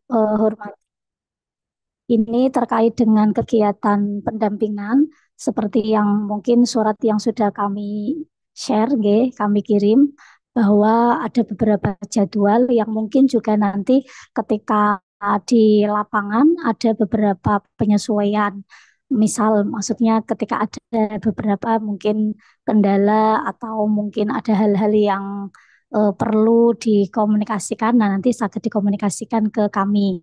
hormat. Ini terkait dengan kegiatan pendampingan seperti yang mungkin surat yang sudah kami share, nggih, kami kirim bahwa ada beberapa jadwal yang mungkin juga nanti ketika di lapangan ada beberapa penyesuaian. Misal, maksudnya ketika ada beberapa mungkin kendala atau mungkin ada hal-hal yang perlu dikomunikasikan, nah nanti sangat dikomunikasikan ke kami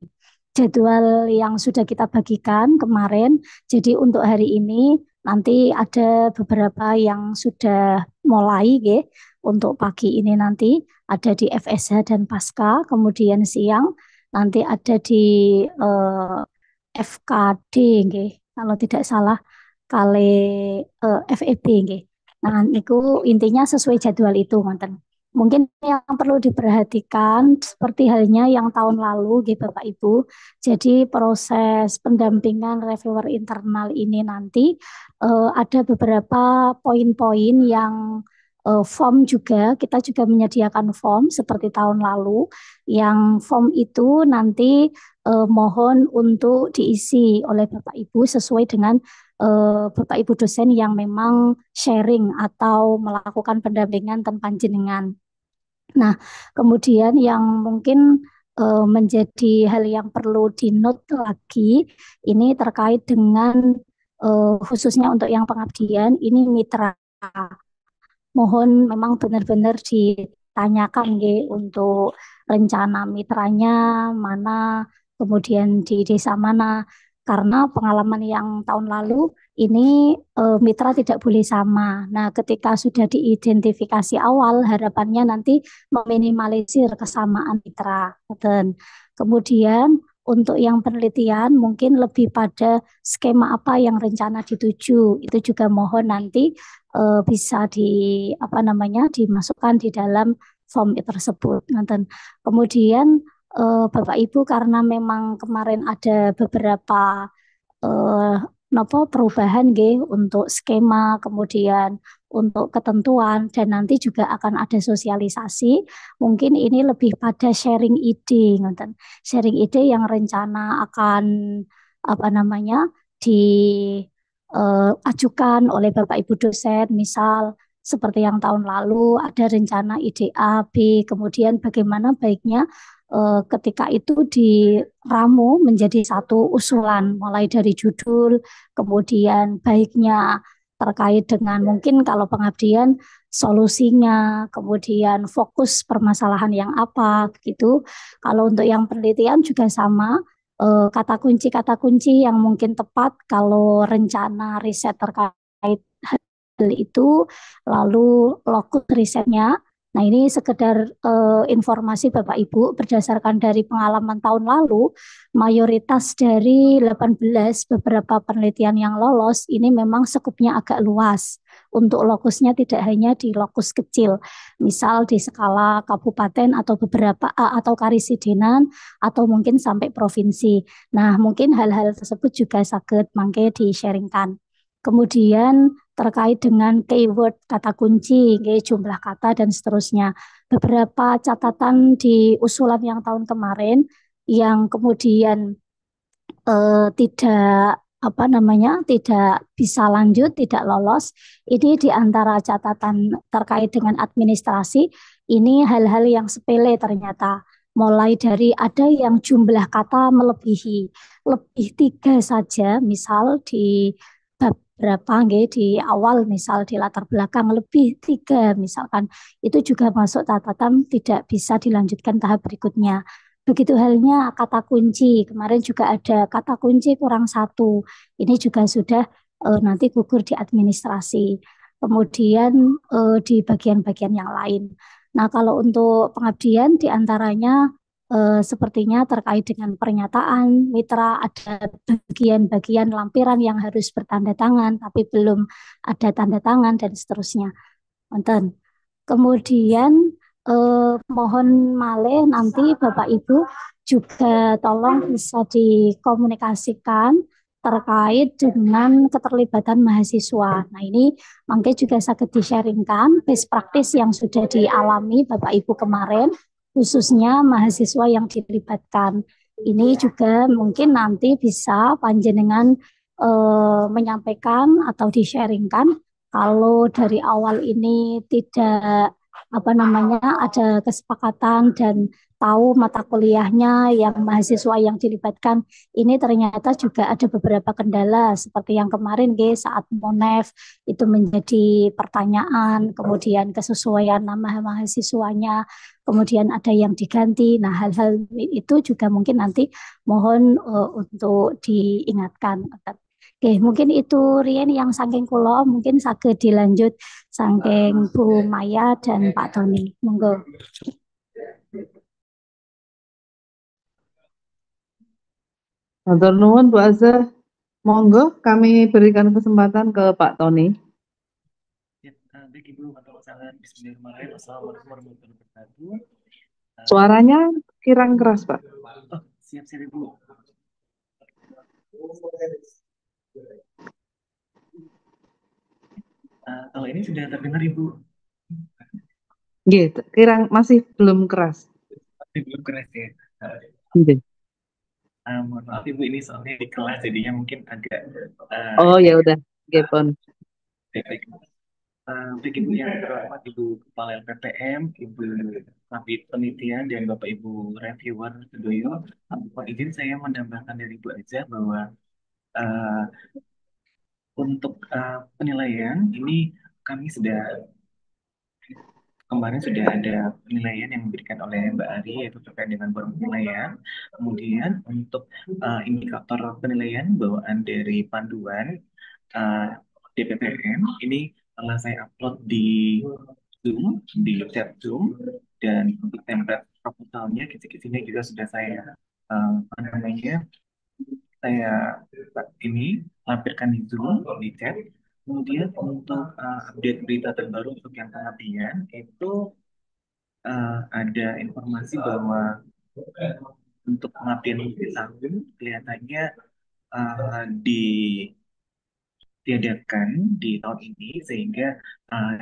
jadwal yang sudah kita bagikan kemarin. Jadi untuk hari ini nanti ada beberapa yang sudah mulai ya. Untuk pagi ini nanti ada di FSH dan Pasca, kemudian siang nanti ada di eh, FKD nggih. Kalau tidak salah kali FEB nggih. Nah, itu intinya sesuai jadwal itu, Manten. Mungkin yang perlu diperhatikan seperti halnya yang tahun lalu, gitu Bapak Ibu. Jadi proses pendampingan reviewer internal ini nanti ada beberapa poin-poin yang form juga, kita juga menyediakan form seperti tahun lalu. Yang form itu nanti mohon untuk diisi oleh Bapak Ibu sesuai dengan Bapak Ibu dosen yang memang sharing atau melakukan pendampingan tentang jenengan. Nah, kemudian yang mungkin menjadi hal yang perlu di-note lagi, ini terkait dengan khususnya untuk yang pengabdian, ini mitra. Mohon memang benar-benar ditanyakan nggih untuk rencana mitranya mana, kemudian di desa mana. Karena pengalaman yang tahun lalu ini mitra tidak boleh sama. Nah, ketika sudah diidentifikasi awal, harapannya nanti meminimalisir kesamaan mitra. Dan kemudian untuk yang penelitian mungkin lebih pada skema apa yang rencana dituju. Itu juga mohon nanti bisa apa namanya dimasukkan di dalam form tersebut. Nanti. Kemudian Bapak Ibu karena memang kemarin ada beberapa eh, nopo perubahan nggih untuk skema, kemudian untuk ketentuan dan nanti juga akan ada sosialisasi. Mungkin ini lebih pada sharing ide, ngoten. Sharing ide yang rencana akan apa namanya diajukan oleh Bapak Ibu dosen, misal seperti yang tahun lalu ada rencana ide A, B, kemudian bagaimana baiknya ketika itu diramu menjadi satu usulan, mulai dari judul, kemudian baiknya terkait dengan mungkin kalau pengabdian solusinya, kemudian fokus permasalahan yang apa gitu. Kalau untuk yang penelitian juga sama, kata kunci yang mungkin tepat kalau rencana riset terkait hal itu, lalu lokus risetnya. Nah, ini sekedar informasi Bapak Ibu berdasarkan dari pengalaman tahun lalu, mayoritas dari 18 beberapa penelitian yang lolos ini memang skupnya agak luas. Untuk lokusnya tidak hanya di lokus kecil, misal di skala kabupaten atau beberapa atau karisidenan atau mungkin sampai provinsi. Nah, mungkin hal-hal tersebut juga sangat mangke di-sharingkan. Kemudian terkait dengan keyword kata kunci, jumlah kata dan seterusnya. Beberapa catatan di usulan yang tahun kemarin yang kemudian tidak apa namanya tidak bisa lanjut, tidak lolos. Ini di antara catatan terkait dengan administrasi, ini hal-hal yang sepele ternyata. Mulai dari ada yang jumlah kata melebihi, lebih tiga saja, misal di bab berapa nggih di awal misal di latar belakang lebih tiga misalkan itu juga masuk catatan tidak bisa dilanjutkan tahap berikutnya. Begitu halnya kata kunci. Kemarin juga ada kata kunci kurang satu. Ini juga sudah nanti gugur di administrasi. Kemudian di bagian-bagian yang lain. Nah, kalau untuk pengabdian di antaranya sepertinya terkait dengan pernyataan mitra ada bagian-bagian lampiran yang harus bertanda tangan tapi belum ada tanda tangan dan seterusnya. Wonten. Kemudian mohon malih nanti Bapak Ibu juga tolong bisa dikomunikasikan terkait dengan keterlibatan mahasiswa. Nah ini mungkin juga sangat di-sharingkan best practice yang sudah dialami Bapak Ibu kemarin, khususnya mahasiswa yang dilibatkan. Ini juga mungkin nanti bisa panjenengan menyampaikan atau di-sharingkan kalau dari awal ini tidak apa namanya ada kesepakatan dan tahu mata kuliahnya yang mahasiswa yang dilibatkan ini ternyata juga ada beberapa kendala seperti yang kemarin G saat Monef itu menjadi pertanyaan, kemudian kesesuaian nama mahasiswanya, kemudian ada yang diganti. Nah, hal-hal itu juga mungkin nanti mohon untuk diingatkan. Oke, mungkin itu Rien yang saking kulo, mungkin saged dilanjut saking Bu Maya dan Pak Tony. Monggo. Matur nuwun Bu Azhar. Monggo kami berikan kesempatan ke Pak Tony. Ya, baik Ibu, atau sangat Bismillahirrahmanirrahim. Assalamualaikum warahmatullahi wabarakatuh. Suaranya kirang keras, Pak. Oh, siap-siap Ibu. Kalau ini sudah terdengar Ibu? Nggih, kirang masih belum keras. Belum keras ya. Nggih. Mohon maaf Ibu, ini soalnya di kelas jadinya mungkin agak Oh ya udah, nggih uh, pun. baik. Untuk Ibu yang terhormat Ibu Kepala LPPM, Ibu Kabid Penelitian, dan Bapak Ibu Reviewer Sedoyo, mohon izin saya menambahkan dari Ibu aja bahwa uh, untuk penilaian ini kami sudah kemarin sudah ada penilaian yang diberikan oleh Mbak Ari yaitu terkait dengan forum penilaian. Kemudian untuk indikator penilaian bawaan dari panduan uh, DPPM ini telah saya upload di Zoom, di chat Zoom, dan untuk template proposalnya kisi-kisinya juga sudah saya apa namanya saya ini lampirkan di Zoom, di chat. Kemudian untuk update berita terbaru untuk yang pengabdian itu ada informasi bahwa untuk pengabdian di tahun kelihatannya ditiadakan di tahun ini sehingga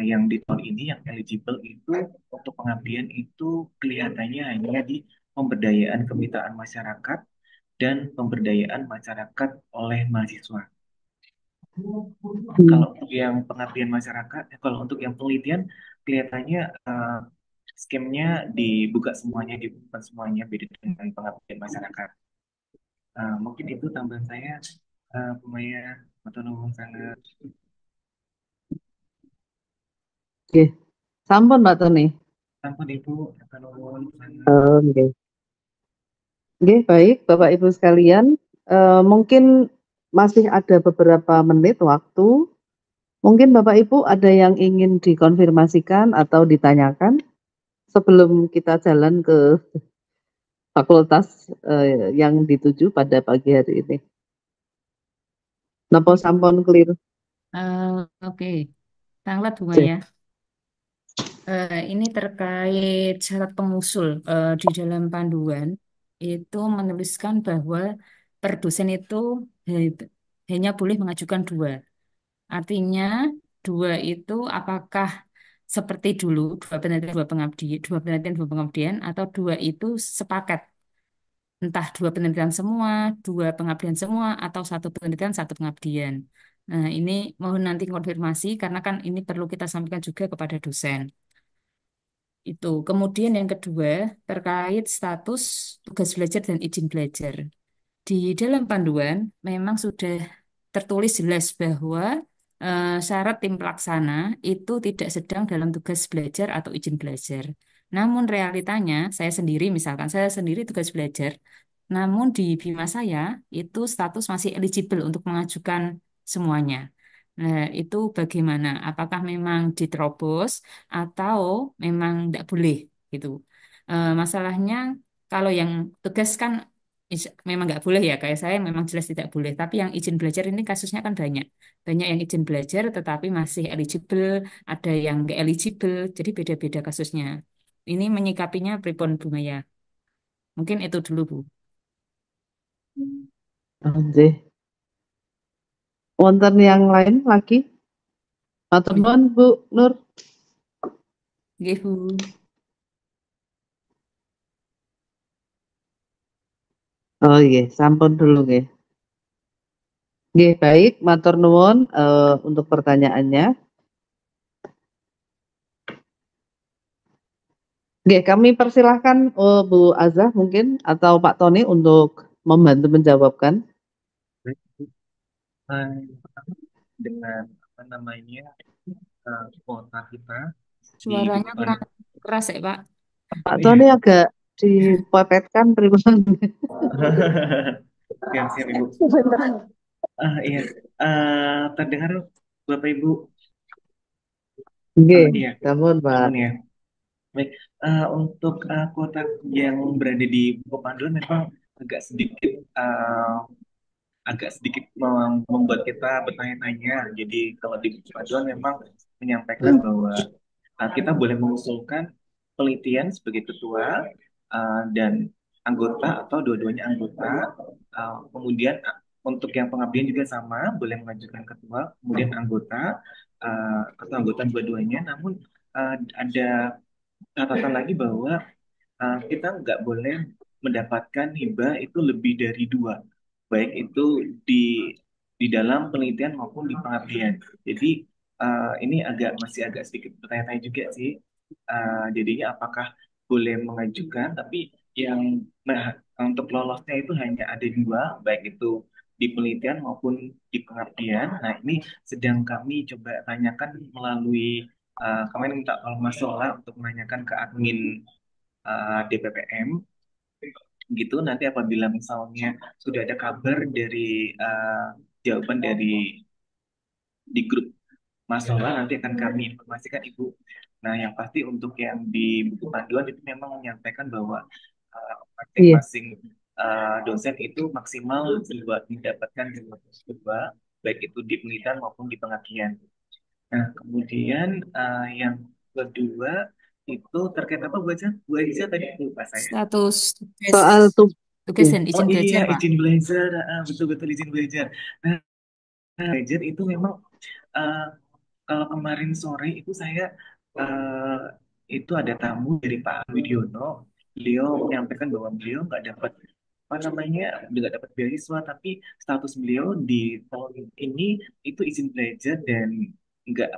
yang di tahun ini yang eligible itu untuk pengabdian itu kelihatannya hanya di pemberdayaan kemitraan masyarakat dan pemberdayaan masyarakat oleh mahasiswa. Hmm. Kalau untuk yang pengabdian masyarakat, kalau untuk yang penelitian kelihatannya skemnya dibuka semuanya, dibuka semuanya beda dengan pengabdian masyarakat. Mungkin itu tambahan saya, Pemaya atau nuwun sangat. Nggih. Sampun Pak Tony. Sampun Ibu, atau nuwun sangat. Oh, nggih. Nggih, baik Bapak Ibu sekalian. Mungkin masih ada beberapa menit waktu. Mungkin Bapak Ibu ada yang ingin dikonfirmasikan atau ditanyakan sebelum kita jalan ke fakultas yang dituju pada pagi hari ini. Napa sampun clear? Oke, Tanglet Bu Cih. Maya. Ini terkait syarat pengusul di dalam panduan itu menuliskan bahwa per dosen itu he- hanya boleh mengajukan dua. Artinya dua itu apakah seperti dulu dua penelitian dua pengabdian, dua penelitian dua pengabdian atau dua itu sepaket entah dua penelitian semua, dua pengabdian semua atau satu penelitian satu pengabdian. Nah, ini mohon nanti konfirmasi karena kan ini perlu kita sampaikan juga kepada dosen. Itu. Kemudian yang kedua, terkait status tugas belajar dan izin belajar. Di dalam panduan memang sudah tertulis jelas bahwa syarat tim pelaksana itu tidak sedang dalam tugas belajar atau izin belajar. Namun realitanya, saya sendiri tugas belajar, namun di Bima saya itu status masih eligible untuk mengajukan semuanya. Nah, itu bagaimana? Apakah memang diterobos atau memang tidak boleh gitu? Masalahnya kalau yang tugas kan memang nggak boleh ya, kayak saya memang jelas tidak boleh. Tapi yang izin belajar ini kasusnya kan banyak. Banyak yang izin belajar tetapi masih eligible, ada yang nggak eligible, jadi beda-beda kasusnya. Ini menyikapinya pripun Bu Maya? Mungkin itu dulu Bu. Oh, nggih. Wonten yang lain lagi? Matur nuwun Bu Nur. Nggih, Bu. Oh iya, sampun dulu nggih. Nggih, baik, matur nuwun untuk pertanyaannya. Nggih, kami persilahkan Bu Azah mungkin atau Pak Tony untuk membantu menjawabkan. Baik, Bu. Yang pertama dengan apa namanya kuota kita di Suaranya buku kurang keras ya, Pak. Pak Oh Tony iya. agak dipepetkan pripun? Siap, siap Ibu. Sebentar. Iya. Terdengar Bapak Ibu? Nggih, Iya, sampun Pak. aman ya. Baik, untuk kuota yang berada di buku panduan memang agak sedikit membuat kita bertanya-tanya. Jadi kalau di buku panduan memang menyampaikan bahwa kita boleh mengusulkan penelitian sebagai ketua dan anggota atau dua-duanya anggota. Kemudian untuk yang pengabdian juga sama, boleh mengajukan ketua, kemudian anggota atau anggota dua-duanya. Namun ada catatan lagi bahwa kita nggak boleh mendapatkan hibah itu lebih dari dua, baik itu di di dalam penelitian maupun di pengabdian. Jadi ini masih agak sedikit bertanya-tanya juga sih. Jadinya apakah boleh mengajukan, tapi yang untuk lolosnya itu hanya ada dua, baik itu di penelitian maupun di pengabdian. Nah, ini sedang kami coba tanyakan melalui kemarin minta kalau Mas Sola untuk menanyakan ke admin DPPM gitu. Nanti apabila misalnya sudah ada kabar dari jawaban dari di grup masalah, nanti akan kami informasikan Ibu. Nah, yang pasti untuk yang di buku panduan itu memang menyampaikan bahwa Iya. masing-masing dosen itu maksimal buat mendapatkan dua, baik itu di penelitian maupun di pengabdian. Nah, kemudian yang kedua itu terkait apa Bu Aiza tadi lupa saya. Status tugas, Soal tugas tubuh. dan Oh izin iya, belajar, Pak. izin belajar, betul-betul izin belajar. Nah, belajar itu memang eh, kalau kemarin sore itu saya eh, itu ada tamu dari Pak Widiono. Beliau menyampaikan bahwa beliau nggak dapat apa namanya, nggak dapat beasiswa, tapi status beliau di tahun ini itu izin belajar dan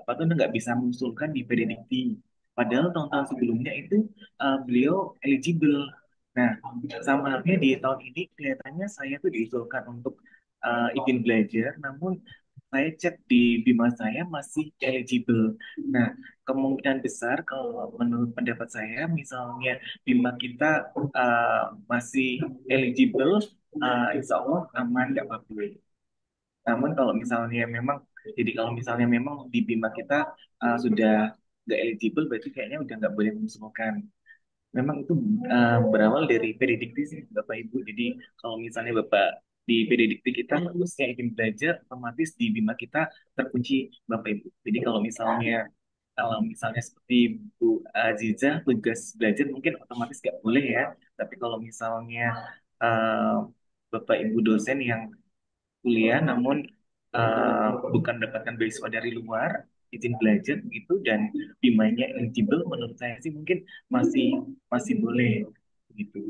apa tuh nggak bisa mengusulkan di PDDikti. Padahal tahun-tahun sebelumnya itu beliau eligible. Nah, sama halnya di tahun ini kelihatannya saya tuh diusulkan untuk izin belajar, namun saya cek di Bima saya masih eligible. Nah, kemungkinan besar kalau menurut pendapat saya, misalnya Bima kita masih eligible, insya Allah aman, nggak apa-apa. Namun kalau misalnya memang, jadi kalau misalnya memang di Bima kita sudah nggak eligible, berarti kayaknya udah nggak boleh mengusulkan. Memang itu berawal dari pedidikti sih Bapak Ibu. Jadi kalau misalnya Bapak di pedidikti kita khususnya ingin belajar, otomatis di Bima kita terkunci Bapak Ibu. Jadi kalau misalnya seperti Bu Aziza tugas belajar mungkin otomatis nggak boleh ya. Tapi kalau misalnya eh, Bapak Ibu dosen yang kuliah namun bukan mendapatkan beasiswa dari luar, izin belajar gitu dan demandnya eligible, menurut saya sih mungkin masih masih boleh gitu.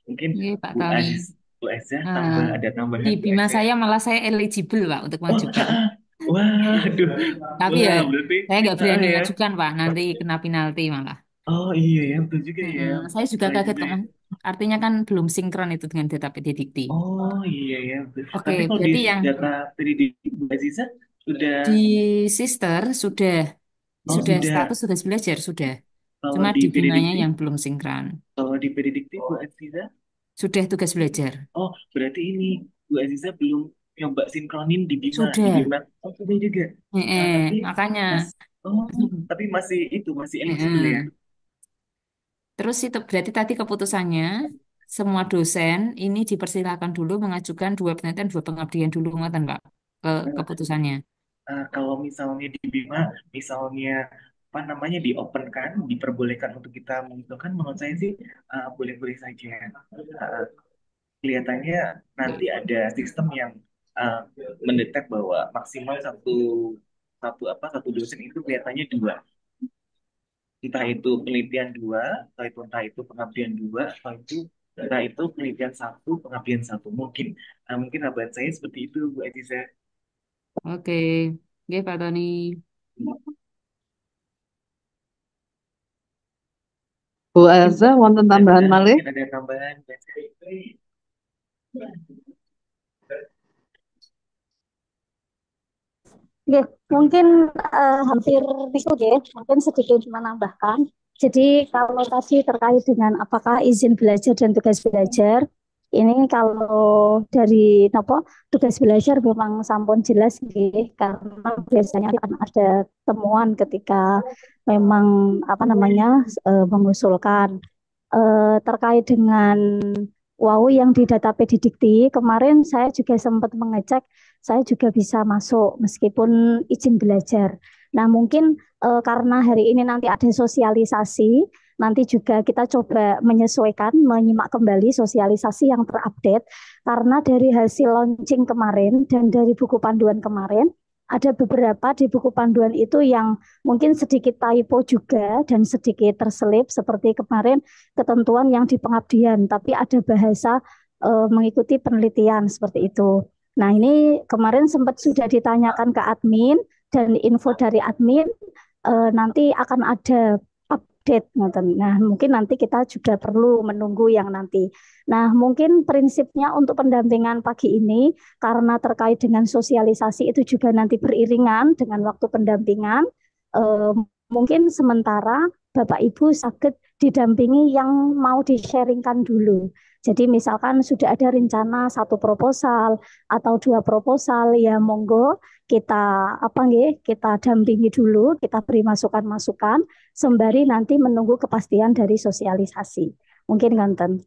Mungkin Iya, Pak Bu Tony. Aziz, Bu Azza Nah, ada di tambahan Bu Bima Azza? saya malah saya eligible, Pak, untuk mengajukan. Waduh, Tapi ya, wah berarti saya nggak berani ya. mengajukan, Pak. Nanti kena penalti malah. Oh iya ya, betul juga ya. Saya juga Selain kaget kok, dari Mas. Artinya kan belum sinkron itu dengan data PDDikti. oh iya ya, betul. Oke, Tapi kalau di berarti yang data pendidik Bu Aziza sudah di Sister oh sudah sudah. status tugas belajar sudah. Kalau Cuma di di Bimanya Benedikti, yang belum sinkron. kalau di Benedikti Bu Aziza, Sudah tugas belajar. oh berarti ini Bu Aziza belum nyoba sinkronin di Sudah. Bima. Oh sudah juga. Tapi Makanya. mas, oh tapi masih itu masih eligible ya. Terus itu berarti tadi keputusannya semua dosen ini dipersilakan dulu mengajukan dua penelitian, dua pengabdian dulu, ngoten Pak, ke Nah, keputusannya. kalau misalnya di Bima, misalnya apa namanya di open kan, diperbolehkan untuk kita mengusulkan, menurut saya sih boleh-boleh saja. Uh, Kelihatannya nanti ada sistem yang uh, mendetek bahwa maksimal satu satu apa satu dosen itu kelihatannya dua, entah itu penelitian dua, entah itu pengabdian dua, atau itu Nah, itu penelitian satu, pengabdian satu. Mungkin abad saya seperti itu, Bu Etiza. Oke, oke Pak Tony. Bu Mungkin Elza, wonten Mbak tambahan Tina, malih? mungkin ada tambahan. Nggih, mungkin hampir itu nggih, mungkin sedikit menambahkan. Jadi kalau tadi terkait dengan apakah izin belajar dan tugas belajar, ini kalau dari apa tugas belajar memang sampun jelas nggih, karena biasanya akan ada temuan ketika memang apa namanya mengusulkan terkait dengan wow yang di database Didikti. Kemarin saya juga sempat mengecek, saya juga bisa masuk meskipun izin belajar. Nah, mungkin karena hari ini nanti ada sosialisasi, nanti juga kita coba menyesuaikan, menyimak kembali sosialisasi yang terupdate. Karena dari hasil launching kemarin dan dari buku panduan kemarin, ada beberapa di buku panduan itu yang mungkin sedikit typo juga dan sedikit terselip seperti kemarin ketentuan yang di pengabdian, tapi ada bahasa mengikuti penelitian seperti itu. Nah, ini kemarin sempat sudah ditanyakan ke admin dan info dari admin nanti akan ada update. Nah, mungkin nanti kita juga perlu menunggu yang nanti. Nah, mungkin prinsipnya untuk pendampingan pagi ini karena terkait dengan sosialisasi itu juga nanti beriringan dengan waktu pendampingan. eh, Mungkin sementara Bapak Ibu sakit didampingi yang mau di-sharingkan dulu. Jadi misalkan sudah ada rencana satu proposal atau dua proposal, ya monggo kita apa nggih, kita dampingi dulu, kita beri masukan-masukan sembari nanti menunggu kepastian dari sosialisasi. Mungkin ngonten.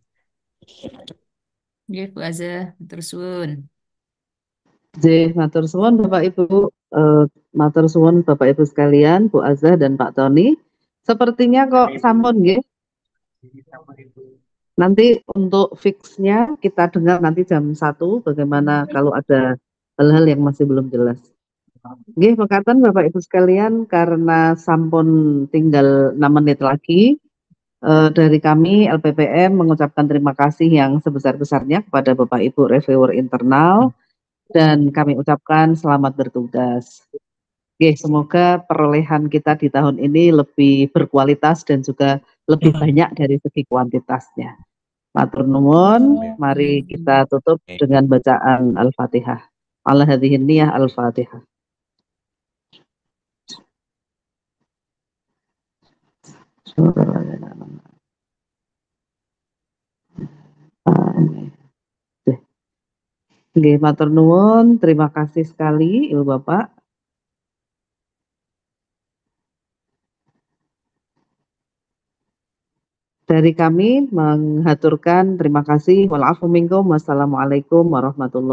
Oke, Bu Azza, terus suwun. Matur suwun Bapak Ibu, matur suwun Bapak Ibu sekalian, Bu Azza dan Pak Tony. Sepertinya kok sampun nggih. Nanti untuk fixnya kita dengar nanti jam 1 bagaimana kalau ada hal-hal yang masih belum jelas. Nggih, mekaten Bapak Ibu sekalian, karena sampun tinggal 6 menit lagi, dari kami LPPM mengucapkan terima kasih yang sebesar-besarnya kepada Bapak Ibu reviewer internal dan kami ucapkan selamat bertugas. Oke, semoga perolehan kita di tahun ini lebih berkualitas dan juga lebih banyak dari segi kuantitasnya. Matur nuwun, mari kita tutup dengan bacaan Al-Fatihah. Ala hadhihi niyah Al-Fatihah. Nggih, matur nuwun, terima kasih sekali Ibu Bapak. Dari kami menghaturkan terima kasih. Walafu minkum. Wassalamualaikum warahmatullahi